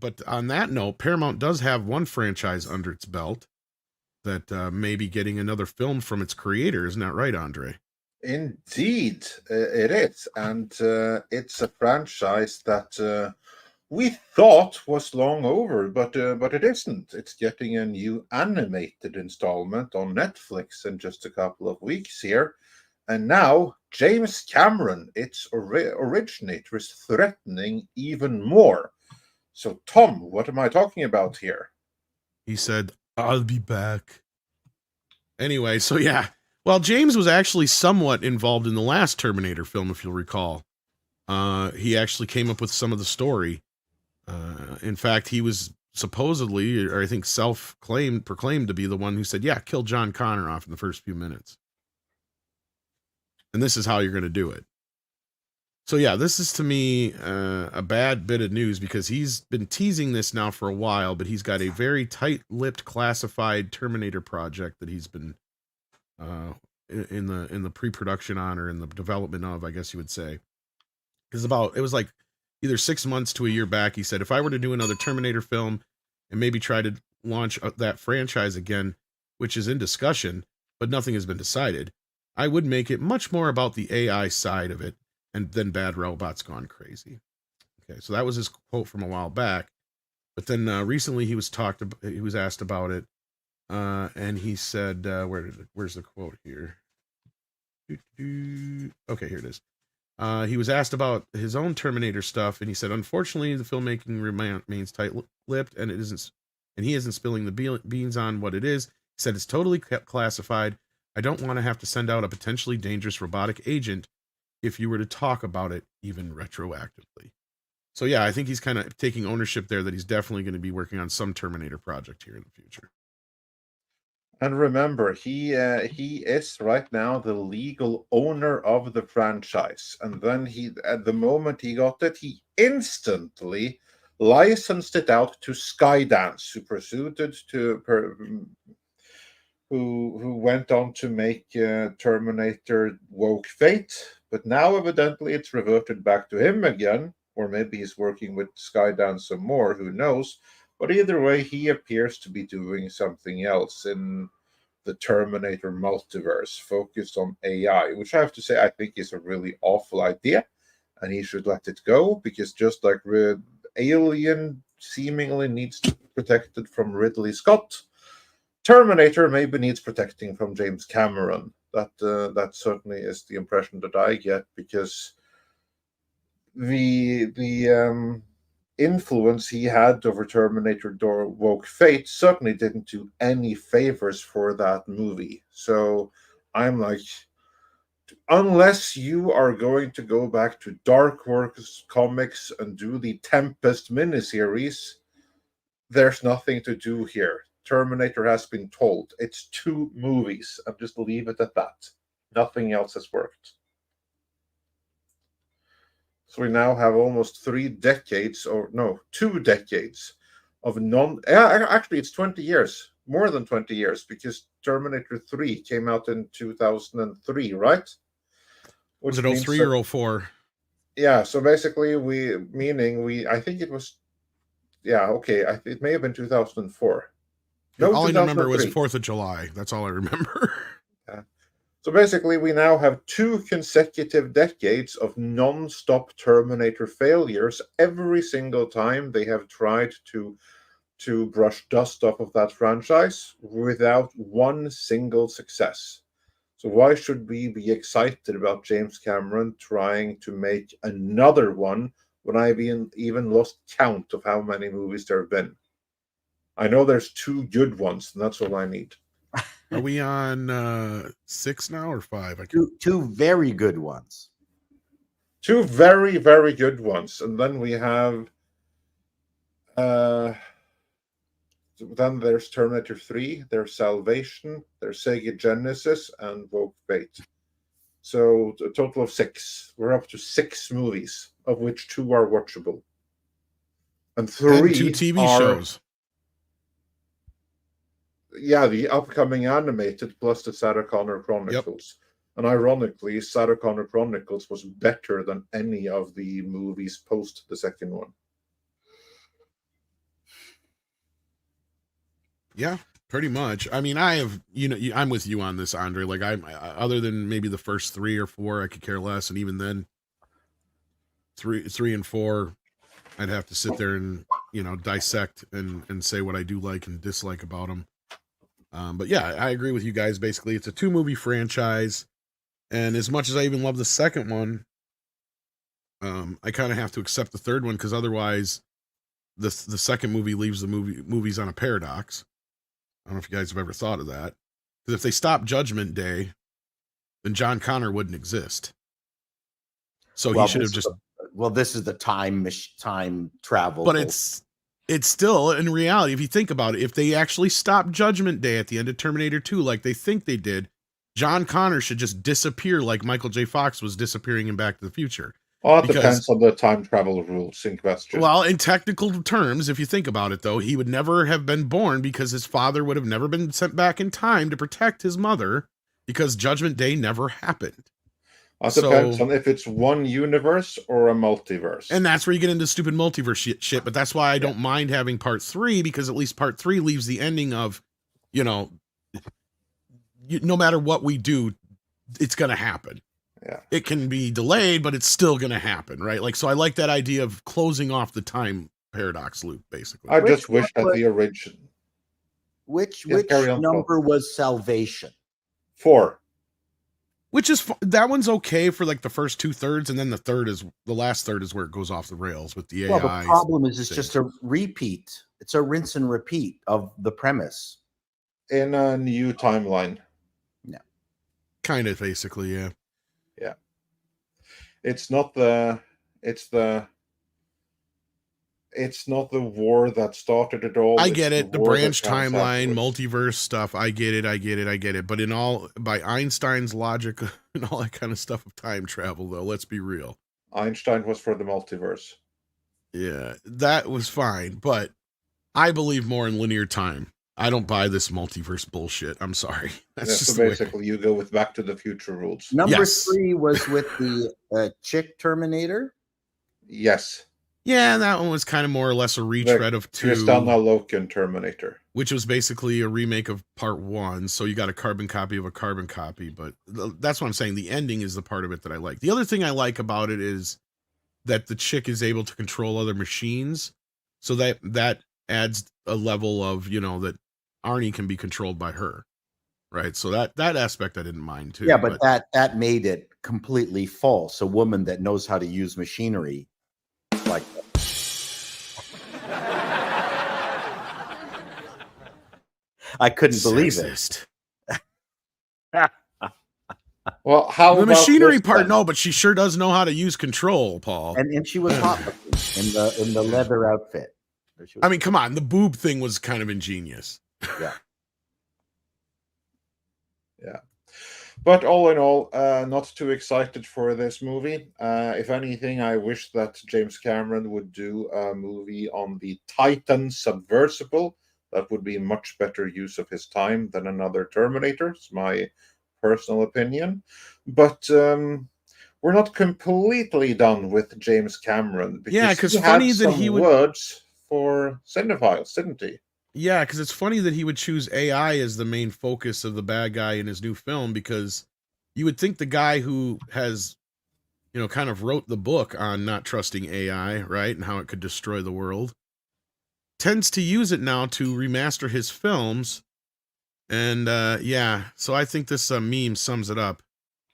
But on that note, Paramount does have one franchise under its belt that may be getting another film from its creator. Isn't that right, Andre? Indeed, it is. And it's a franchise that we thought was long over, but it isn't. It's getting a new animated installment on Netflix in just a couple of weeks here. And now James Cameron, its originator, is threatening even more. So, Tom, what am I talking about here? He said, I'll be back. Anyway, so yeah. Well, James was actually somewhat involved in the last Terminator film, if you'll recall. He actually came up with some of the story. In fact, he was supposedly, or I think proclaimed to be the one who said, yeah, kill John Connor off in the first few minutes. And this is how you're going to do it. So yeah, this is to me a bad bit of news because he's been teasing this now for a while, but he's got a very tight-lipped, classified Terminator project that he's been in the pre-production on or in the development of, I guess you would say. It was like either 6 months to a year back. He said, if I were to do another Terminator film and maybe try to launch that franchise again, which is in discussion, but nothing has been decided, I would make it much more about the AI side of it. And then Bad Robot's Gone Crazy. Okay, so that was his quote from a while back. But then recently he was asked about it, and he said, where's the quote here? Okay, here it is. He was asked about his own Terminator stuff, and he said, unfortunately, the filmmaking remains tight-lipped, and he isn't spilling the beans on what it is. He said it's totally classified. I don't want to have to send out a potentially dangerous robotic agent if you were to talk about it even retroactively. So yeah, I think he's kind of taking ownership there that he's definitely going to be working on some Terminator project here in the future. And remember, he is right now the legal owner of the franchise. And then at the moment he got it, he instantly licensed it out to Skydance, who proceeded who went on to make Terminator Woke Fate. But now evidently it's reverted back to him again, or maybe he's working with Skydance some more, who knows. But either way, he appears to be doing something else in the Terminator multiverse, focused on AI, which I have to say I think is a really awful idea, and he should let it go, because just like Alien seemingly needs to be protected from Ridley Scott, Terminator maybe needs protecting from James Cameron. That certainly is the impression that I get, because the influence he had over Terminator Woke Fate certainly didn't do any favors for that movie. So I'm like, unless you are going to go back to Dark Horse Comics and do the Tempest miniseries, there's nothing to do here. Terminator has been told. It's 2 movies, and just leave it at that. Nothing else has worked. So we now have almost 3 decades, or no, 2 decades of actually, it's 20 years, more than 20 years, because Terminator 3 came out in 2003, right? Was it 03 or 04? Yeah, so basically, I think it was, yeah, okay, it may have been 2004. No, all I remember was 4th of July. That's all I remember. Yeah. So basically, we now have 2 consecutive decades of non-stop Terminator failures. Every single time they have tried to brush dust off of that franchise without one single success. So why should we be excited about James Cameron trying to make another one when I've even lost count of how many movies there have been? I know there's 2 good ones, and that's all I need. Are we on 6 now or 5? Two very good ones. 2 very, very good ones. And then we have then there's Terminator 3, there's Salvation, there's Sega Genesis, and Woke Fate. So a total of 6. We're up to 6 movies, of which 2 are watchable. And 3 and 2 TV shows. Yeah, the upcoming animated plus the Sarah Connor Chronicles. Yep. And ironically, Sarah Connor Chronicles was better than any of the movies post the second one. Yeah, pretty much. I mean, I have, I'm with you on this, Andre. Like, other than maybe the first 3 or 4, I could care less, and even then, three and 4, I'd have to sit there and dissect and say what I do like and dislike about them. But yeah, I agree with you guys. Basically, it's a 2-movie franchise, and as much as I even love the second one, I kind of have to accept the third one because otherwise, the second movie leaves the movies on a paradox. I don't know if you guys have ever thought of that. Because if they stopped Judgment Day, then John Connor wouldn't exist. So he should have just. This is the time travel. But it's still, in reality, if you think about it, if they actually stopped Judgment Day at the end of Terminator 2, like they think they did, John Connor should just disappear like Michael J. Fox was disappearing in Back to the Future. Well, it depends on the time travel rules in question. Well, in technical terms, if you think about it, though, he would never have been born because his father would have never been sent back in time to protect his mother because Judgment Day never happened. It depends on if it's one universe or a multiverse. And that's where you get into stupid multiverse shit. But that's why I don't mind having part 3, because at least part 3 leaves the ending of, no matter what we do, it's going to happen. Yeah. It can be delayed, but it's still going to happen, right? Like, so I like that idea of closing off the time paradox loop, basically. I just wish that the original. Which number was Salvation? 4. Which is, that one's okay for like the first 2/3, and then the last third is where it goes off the rails with the AI. Well, the problem is it's just a repeat. It's a rinse and repeat of the premise. In a new timeline. No. Kind of, basically, yeah. Yeah. It's not the war that started it all. I get it. The branch timeline, multiverse stuff. I get it. But by Einstein's logic and all that kind of stuff of time travel, though, let's be real. Einstein was for the multiverse. Yeah, that was fine. But I believe more in linear time. I don't buy this multiverse bullshit. I'm sorry. That's just so basically, you go with Back to the Future rules. Number 3 was with the chick Terminator. Yes. Yeah, that one was kind of more or less a retread of 2. Kristana Loken Terminator. Which was basically a remake of part 1. So you got a carbon copy of a carbon copy. But that's what I'm saying. The ending is the part of it that I like. The other thing I like about it is that the chick is able to control other machines. So that adds a level of, that Arnie can be controlled by her. Right. So that aspect I didn't mind too. Yeah, but that made it completely false. A woman that knows how to use machinery like that. I couldn't believe it. Well, how the machinery part? No, but she sure does know how to use control, Paul. And she was hot in the leather outfit. I mean, come on, the boob thing was kind of ingenious. Yeah. Yeah. But all in all, not too excited for this movie. If anything, I wish that James Cameron would do a movie on the Titan submersible. That would be much better use of his time than another Terminator. It's my personal opinion. But we're not completely done with James Cameron. Because funny that he would words for cinephiles, didn't he? Yeah, because it's funny that he would choose AI as the main focus of the bad guy in his new film, because you would think the guy who has, kind of wrote the book on not trusting AI, right, and how it could destroy the world, tends to use it now to remaster his films. And so I think this meme sums it up.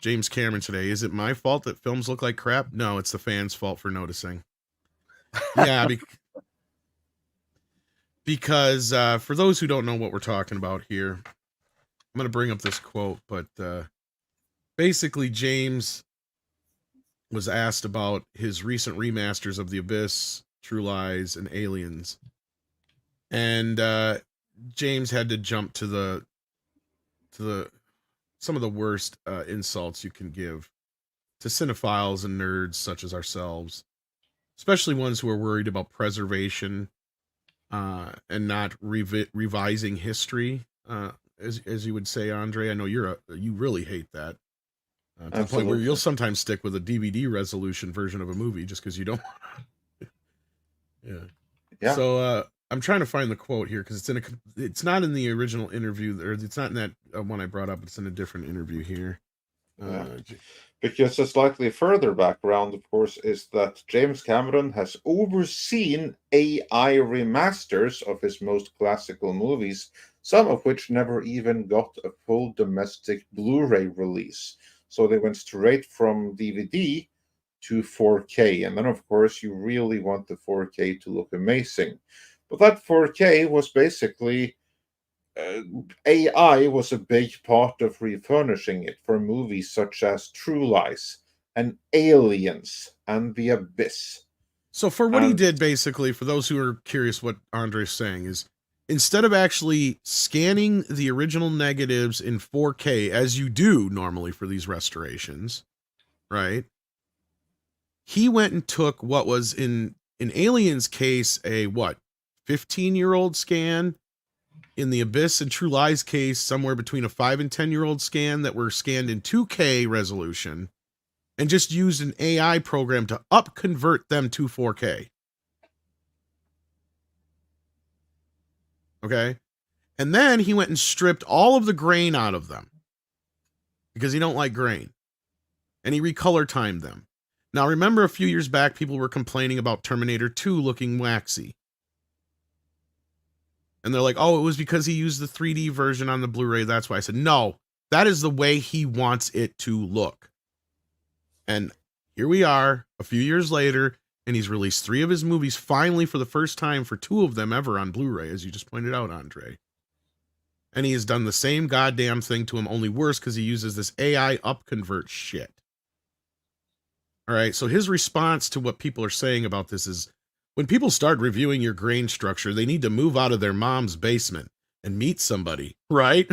James Cameron today, is it my fault that films look like crap? No, it's the fans' fault for noticing. Yeah, because for those who don't know what we're talking about here, I'm going to bring up this quote, but basically James was asked about his recent remasters of The Abyss, True Lies, and Aliens. And James had to jump to the some of the worst insults you can give to cinephiles and nerds such as ourselves, especially ones who are worried about preservation and not revising history, as you would say, Andre. I know you really hate that. To the point where you'll sometimes stick with a DVD resolution version of a movie just because you don't. Yeah. Yeah. So I'm trying to find the quote here because it's not in the original interview, or it's not in that one I brought up. It's in a different interview here. Yeah. Because a slightly further background, of course, is that James Cameron has overseen AI remasters of his most classical movies, some of which never even got a full domestic Blu-ray release. So they went straight from DVD to 4K. And then, of course, you really want the 4K to look amazing. But that 4K was basically AI was a big part of refurnishing it for movies such as True Lies and Aliens and The Abyss. So for what he did, basically, for those who are curious what Andre's saying, is instead of actually scanning the original negatives in 4K, as you do normally for these restorations, right? He went and took what was in Aliens case, a 15-year-old scan. In the Abyss and True Lies case, somewhere between a 5 and 10-year-old scan that were scanned in 2K resolution, and just used an AI program to convert them to 4K. Okay? And then he went and stripped all of the grain out of them because he don't like grain. And he recolor timed them. Now, remember a few years back, people were complaining about Terminator 2 looking waxy. And they're like, oh, it was because he used the 3D version on the Blu-ray. That's why. I said, no, that is the way he wants it to look. And here we are a few years later, and he's released 3 of his movies finally for the first time, for 2 of them ever on Blu-ray, as you just pointed out, Andre. And he has done the same goddamn thing to him, only worse because he uses this AI upconvert shit. All right, so his response to what people are saying about this is, when people start reviewing your grain structure, they need to move out of their mom's basement and meet somebody, right?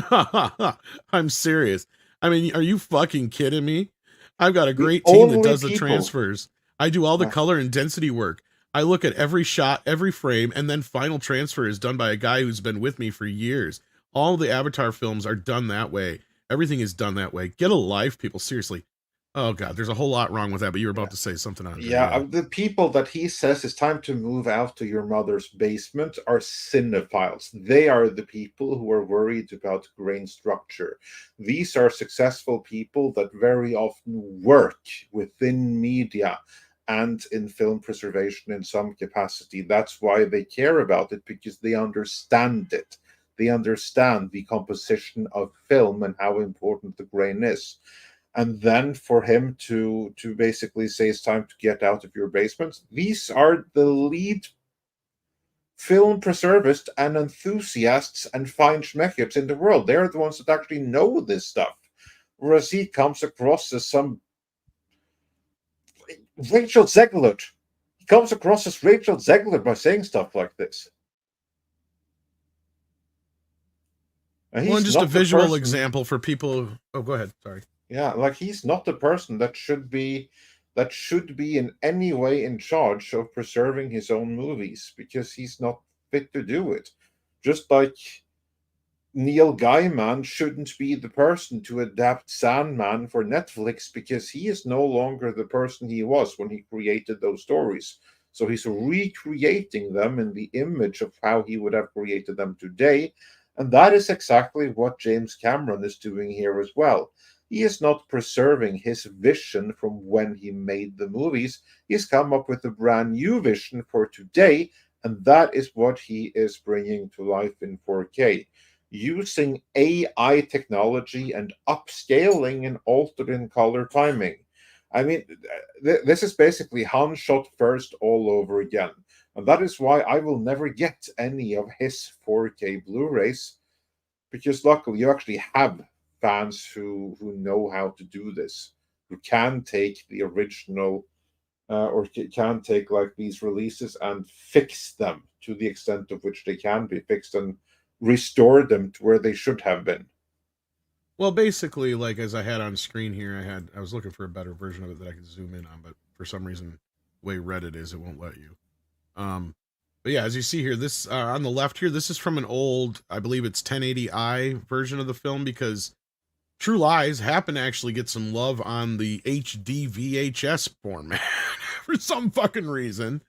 I'm serious. I mean, are you fucking kidding me? I've got a great team that does the transfers. I do all the color and density work. I look at every shot, every frame, and then final transfer is done by a guy who's been with me for years. All the Avatar films are done that way. Everything is done that way. Get a life, people. Seriously. Oh, God, there's a whole lot wrong with that, but you were about to say something on it. Yeah, the people that he says it's time to move out to your mother's basement are cinephiles. They are the people who are worried about grain structure. These are successful people that very often work within media and in film preservation in some capacity. That's why they care about it, because they understand it. They understand the composition of film and how important the grain is. And then for him to basically say it's time to get out of your basement, these are the lead film preservists and enthusiasts and feinschmeckers in the world. They're the ones that actually know this stuff. Whereas he comes across as some Rachel Zegler. He comes across as Rachel Zegler by saying stuff like this. Well, and just a visual example for people. Oh, go ahead. Sorry. Yeah, like he's not the person that should be in any way in charge of preserving his own movies, because he's not fit to do it. Just like Neil Gaiman shouldn't be the person to adapt Sandman for Netflix, because he is no longer the person he was when he created those stories. So he's recreating them in the image of how he would have created them today. And that is exactly what James Cameron is doing here as well. He is not preserving his vision from when he made the movies. He's come up with a brand new vision for today, and that is what he is bringing to life in 4K. Using AI technology and upscaling and altering color timing. I mean, this is basically Han shot first all over again. And that is why I will never get any of his 4K Blu-rays, because luckily you actually have fans who know how to do this, who can take the original or can take like these releases and fix them to the extent of which they can be fixed and restore them to where they should have been. Well, basically, like as I had on screen here, I was looking for a better version of it that I could zoom in on, but for some reason, the way Reddit is, it won't let you. But yeah, as you see here, this on the left here, this is from an old, I believe it's 1080i version of the film, because True Lies happened to actually get some love on the HD VHS format for some fucking reason.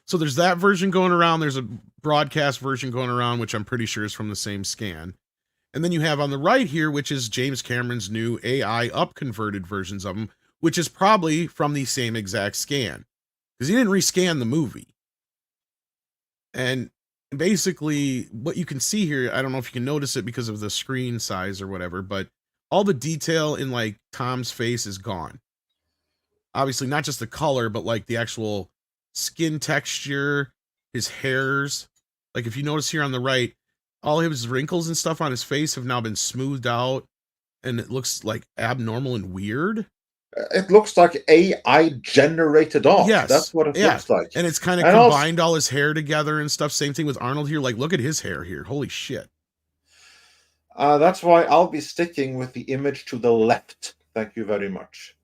So there's that version going around. There's a broadcast version going around, which I'm pretty sure is from the same scan. And then you have on the right here, which is James Cameron's new AI up-converted versions of them, which is probably from the same exact scan. Because he didn't rescan the movie. And basically, what you can see here, I don't know if you can notice it because of the screen size or whatever, but all the detail in like Tom's face is gone. Obviously, not just the color, but like the actual skin texture, his hairs. Like if you notice here on the right, all of his wrinkles and stuff on his face have now been smoothed out, and it looks like abnormal and weird. It looks like AI generated art. Yes, That's what it looks like. And it's kind of And combined all his hair together and stuff. Same thing with Arnold here. Like, look at his hair here. Holy shit. That's why I'll be sticking with the image to the left. Thank you very much.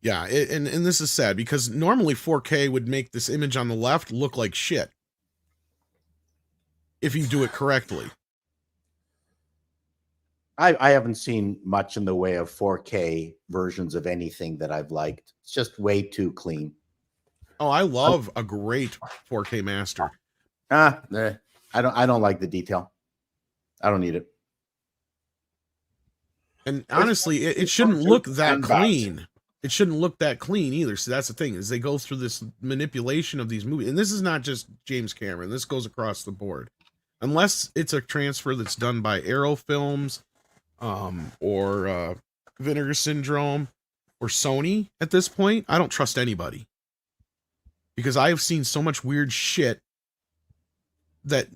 Yeah, and this is sad because normally 4K would make this image on the left look like shit if you do it correctly. I haven't seen much in the way of 4K versions of anything that I've liked. It's just way too clean. Oh, I love a great 4K master. I don't like the detail. I don't need it. And honestly, it shouldn't look that clean. It shouldn't look that clean either. So that's the thing, is they go through this manipulation of these movies. And this is not just James Cameron. This goes across the board. Unless it's a transfer that's done by Arrow Films, or Vinegar Syndrome, or Sony at this point, I don't trust anybody. Because I have seen so much weird shit that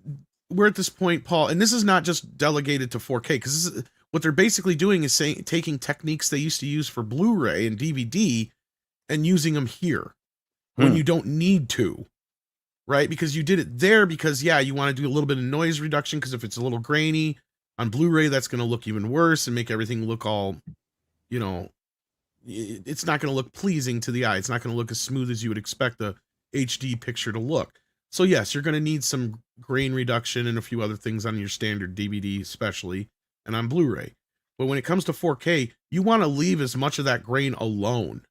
we're at this point, Paul, and this is not just delegated to 4K, because what they're basically doing is taking techniques they used to use for Blu-ray and DVD and using them here when you don't need to, right? Because you did it there because, yeah, you want to do a little bit of noise reduction, because if it's a little grainy on Blu-ray, that's going to look even worse and make everything look all, you know, it's not going to look pleasing to the eye. It's not going to look as smooth as you would expect a HD picture to look. So yes, you're going to need some grain reduction and a few other things on your standard DVD especially, and on Blu-ray. But when it comes to 4K, you want to leave as much of that grain alone,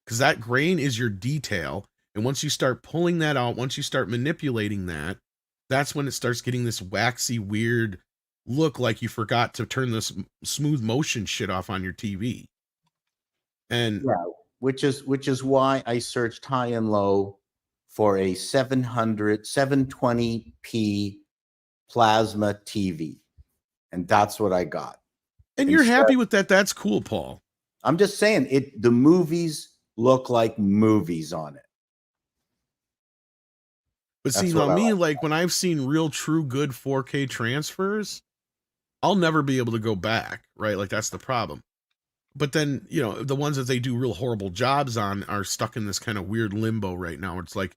because that grain is your detail. And once you start pulling that out, once you start manipulating that, that's when it starts getting this waxy, weird look like you forgot to turn this smooth motion shit off on your TV. And yeah, which is why I searched high and low for a 720p plasma TV, and that's what I got. And you're happy with that? That's cool, Paul. I'm just saying the movies look like movies on it. But see, now me, like when I've seen real, true, good 4K transfers, I'll never be able to go back, right? Like that's the problem. But then, you know, the ones that they do real horrible jobs on are stuck in this kind of weird limbo right now. It's like,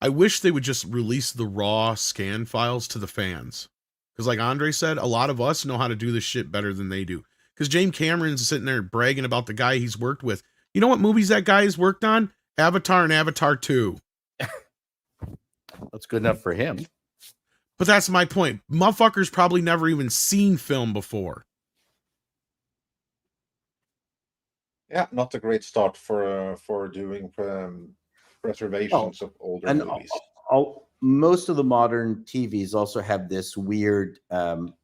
I wish they would just release the raw scan files to the fans. Because like Andre said, a lot of us know how to do this shit better than they do. Because James Cameron's sitting there bragging about the guy he's worked with. You know what movies that guy has worked on? Avatar and Avatar 2. That's good enough for him. But that's my point. Motherfucker's probably never even seen film before. Yeah, not a great start for doing preservations of older movies. Most of the modern TVs also have this weird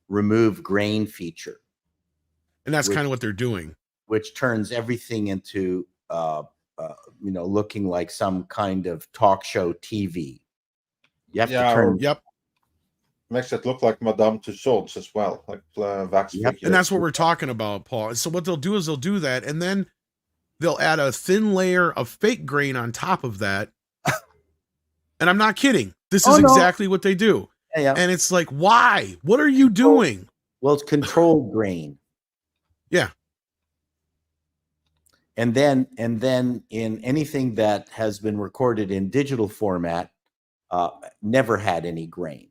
remove grain feature. And that's kind of what they're doing. Which turns everything into, looking like some kind of talk show TV. You have to turn. Yep. Makes it look like Madame Tussauds as well, like wax figures. And that's what we're talking about, Paul. So what they'll do is they'll do that, and then they'll add a thin layer of fake grain on top of that. And I'm not kidding. This is exactly what they do. Yeah. And it's like, why? What are you doing? Well, it's controlled grain. Yeah. And then in anything that has been recorded in digital format, never had any grain.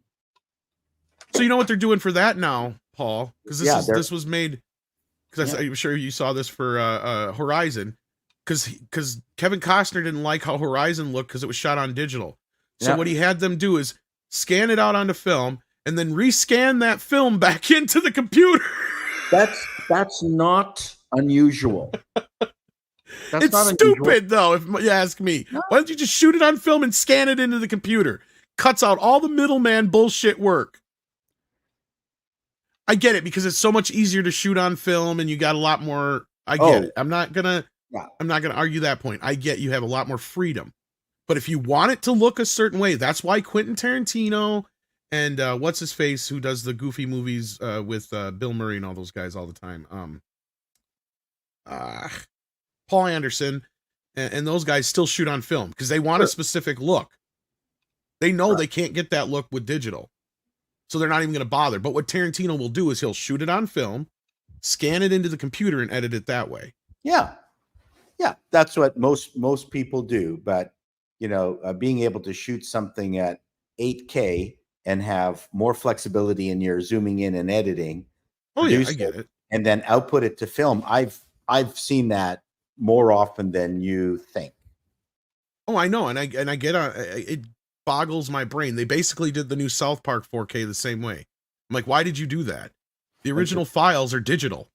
So you know what they're doing for that now, Paul? Because this was made. Because I'm sure you saw this for Horizon. Because Kevin Costner didn't like how Horizon looked because it was shot on digital. So what he had them do is scan it out onto film and then rescan that film back into the computer. That's not unusual. That's It's not unusual. stupid, though, if you ask me. No. Why don't you just shoot it on film and scan it into the computer? Cuts out all the middleman bullshit work. I get it, because it's so much easier to shoot on film and you got a lot more. I get it. I'm not gonna argue that point. I get you have a lot more freedom. But if you want it to look a certain way, that's why Quentin Tarantino and what's his face, who does the goofy movies with Bill Murray and all those guys all the time. Paul Anderson and those guys still shoot on film because they want a specific look. They know they can't get that look with digital. So they're not even going to bother. But what Tarantino will do is he'll shoot it on film, scan it into the computer, and edit it that way. Yeah. Yeah. That's what most people do. But, being able to shoot something at 8K and have more flexibility in your zooming in and editing. Oh, yeah, I get it. And then output it to film. I've seen that more often than you think. Oh, I know. And I get it boggles my brain. They basically did the new South Park 4K the same way. I'm like, why did you do that? The original files are digital.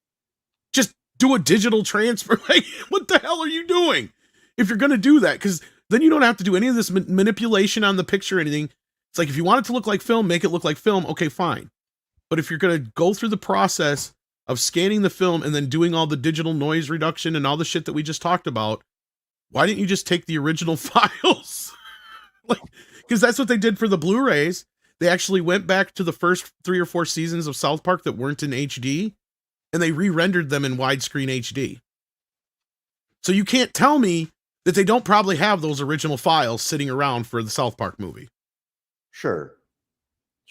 Just do a digital transfer. Like, what the hell are you doing? If you're going to do that, because then you don't have to do any of this manipulation on the picture or anything. It's like, if you want it to look like film, make it look like film. Okay, fine. But if you're going to go through the process of scanning the film and then doing all the digital noise reduction and all the shit that we just talked about, why didn't you just take the original files? Like, because that's what they did for the Blu-rays. They actually went back to the first 3 or 4 seasons of South Park that weren't in HD, and they re-rendered them in widescreen HD. So you can't tell me that they don't probably have those original files sitting around for the South Park movie. Sure.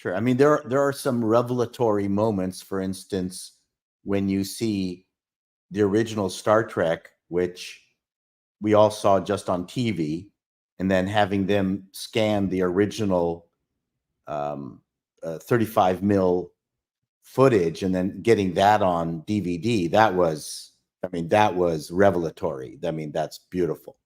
I mean, there are some revelatory moments, for instance, when you see the original Star Trek, which we all saw just on TV, and then having them scan the original 35 mil footage and then getting that on DVD. That was revelatory. I mean, that's beautiful.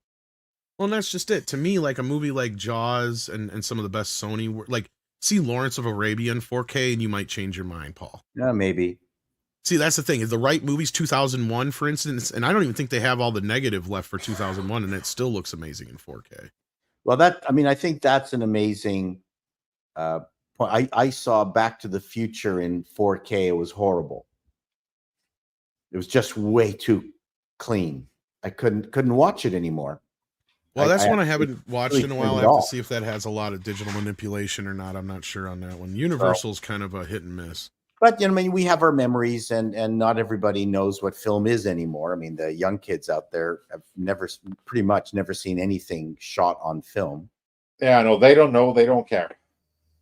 Well, and that's just it. To me, like a movie like Jaws and some of the best Sony, like, see Lawrence of Arabia in 4K and you might change your mind, Paul. Yeah, maybe. See, that's the thing. Is the right movies 2001, for instance, and I don't even think they have all the negative left for 2001, and it still looks amazing in 4K. Well, I think that's an amazing point. I saw Back to the Future in 4K. It was horrible. It was just way too clean. I couldn't watch it anymore. Well, that's one I haven't watched in a while. I have to see if that has a lot of digital manipulation or not. I'm not sure on that one. Universal's kind of a hit and miss. But we have our memories, and not everybody knows what film is anymore. I mean, the young kids out there have pretty much never seen anything shot on film. Yeah, no, they don't know. They don't care.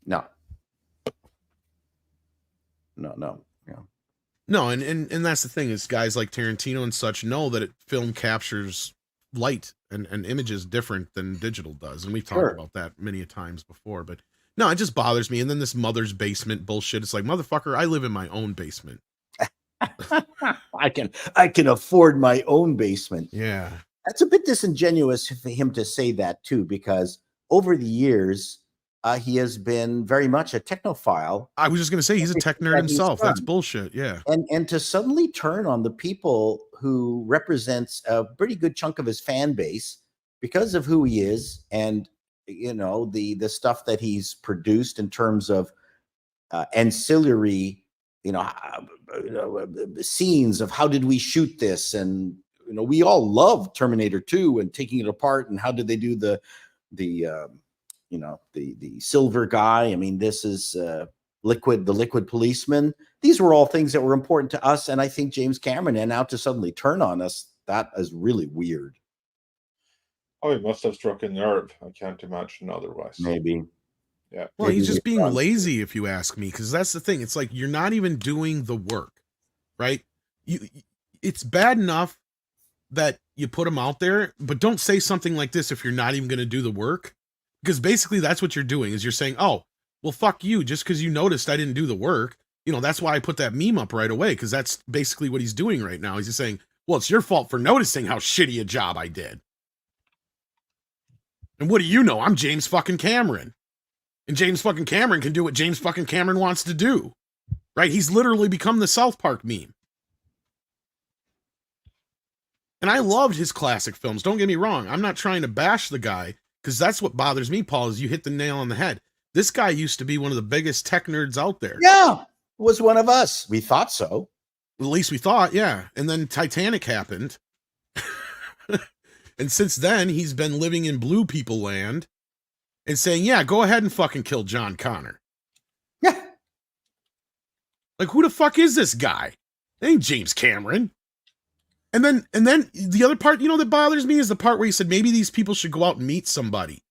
No. No, and that's the thing, is guys like Tarantino and such know that film captures light and images different than digital does. And we've talked about that many a times before, but no, it just bothers me. And then this mother's basement bullshit. It's like, motherfucker, I live in my own basement. I can afford my own basement. Yeah. That's a bit disingenuous for him to say that too, because over the years, he has been very much a technophile. I was just going to say, he's a tech nerd himself. That's bullshit. Yeah. And to suddenly turn on the people who represents a pretty good chunk of his fan base because of who he is, and the stuff that he's produced in terms of ancillary, scenes of how did we shoot this, and we all love Terminator 2 and taking it apart, and how did they do the silver guy. I mean, this is the liquid policeman. These were all things that were important to us, and I think James Cameron, and now to suddenly turn on us, that is really weird. Oh, he must have struck a nerve. I can't imagine otherwise. Maybe. Yeah. Well, he's just being lazy, if you ask me, because that's the thing. It's like, you're not even doing the work, right? It's bad enough that you put him out there, but don't say something like this if you're not even going to do the work. Because basically that's what you're doing, is you're saying, oh, well, fuck you, just because you noticed I didn't do the work. That's why I put that meme up right away, because that's basically what he's doing right now. He's just saying, well, it's your fault for noticing how shitty a job I did. And what do you know? I'm James fucking Cameron. And James fucking Cameron can do what James fucking Cameron wants to do. Right? He's literally become the South Park meme. And I loved his classic films. Don't get me wrong. I'm not trying to bash the guy, because that's what bothers me, Paul, is you hit the nail on the head. This guy used to be one of the biggest tech nerds out there. Yeah, was one of us. We thought so. At least we thought, yeah. And then Titanic happened. And since then, he's been living in blue people land and saying, yeah, go ahead and fucking kill John Connor. Yeah. Like, who the fuck is this guy? It ain't James Cameron. And then the other part, that bothers me is the part where he said maybe these people should go out and meet somebody.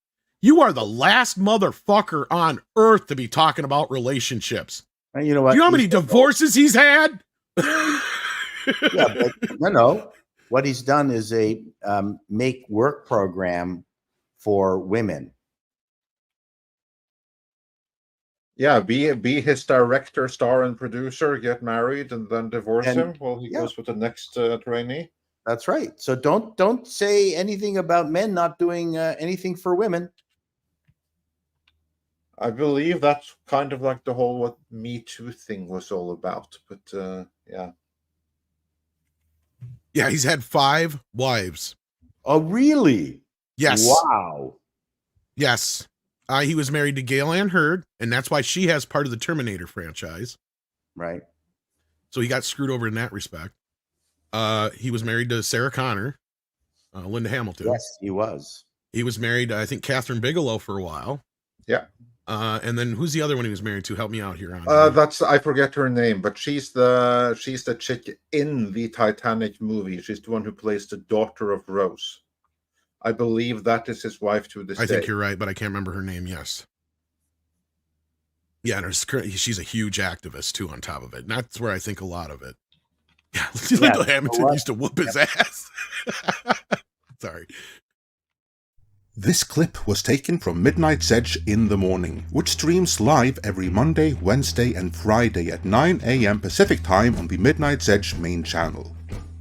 You are the last motherfucker on earth to be talking about relationships. And you know what? You know how many divorces he's had? Yeah, but no. What he's done is a make work program for women. Yeah, be his director, star, and producer, get married, and then divorce him while he goes with the next trainee. That's right. So don't say anything about men not doing anything for women. I believe that's kind of like the whole what Me Too thing was all about. But yeah. Yeah, he's had 5 wives. Oh, really? Yes. Wow. Yes. He was married to Gail Ann Hurd, and that's why she has part of the Terminator franchise. Right. So he got screwed over in that respect. He was married to Sarah Connor, Linda Hamilton. Yes, he was. He was married to, I think, Catherine Bigelow for a while. Yeah. And then who's the other one he was married to? Help me out here. I forget her name, but she's the chick in the Titanic movie. She's the one who plays the daughter of Rose. I believe that is his wife to this day. I think you're right, but I can't remember her name. Yes. Yeah, and she's a huge activist too. On top of it, and that's where I think a lot of it. Yeah, Linda Hamilton used to whoop his ass. Sorry. This clip was taken from Midnight's Edge in the Morning, which streams live every Monday, Wednesday, and Friday at 9 a.m. Pacific Time on the Midnight's Edge main channel.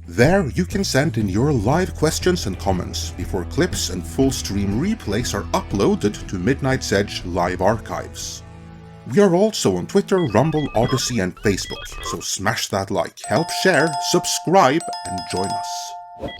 There, you can send in your live questions and comments before clips and full stream replays are uploaded to Midnight's Edge live archives. We are also on Twitter, Rumble, Odyssey, and Facebook, so smash that like, help share, subscribe, and join us.